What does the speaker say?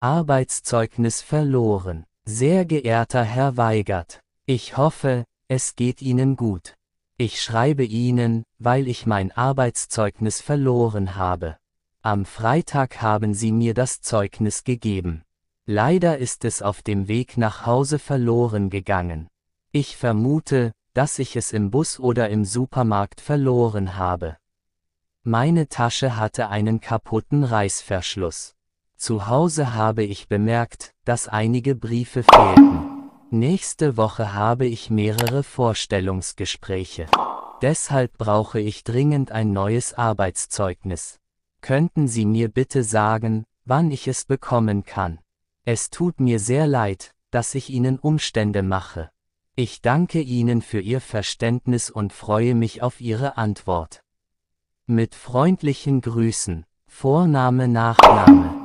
Arbeitszeugnis verloren. Sehr geehrter Herr Weigert, ich hoffe, es geht Ihnen gut. Ich schreibe Ihnen, weil ich mein Arbeitszeugnis verloren habe. Am Freitag haben Sie mir das Zeugnis gegeben. Leider ist es auf dem Weg nach Hause verloren gegangen. Ich vermute, dass ich es im Bus oder im Supermarkt verloren habe. Meine Tasche hatte einen kaputten Reißverschluss. Zu Hause habe ich bemerkt, dass einige Briefe fehlten. Nächste Woche habe ich mehrere Vorstellungsgespräche. Deshalb brauche ich dringend ein neues Arbeitszeugnis. Könnten Sie mir bitte sagen, wann ich es bekommen kann? Es tut mir sehr leid, dass ich Ihnen Umstände mache. Ich danke Ihnen für Ihr Verständnis und freue mich auf Ihre Antwort. Mit freundlichen Grüßen, Vorname, Nachname.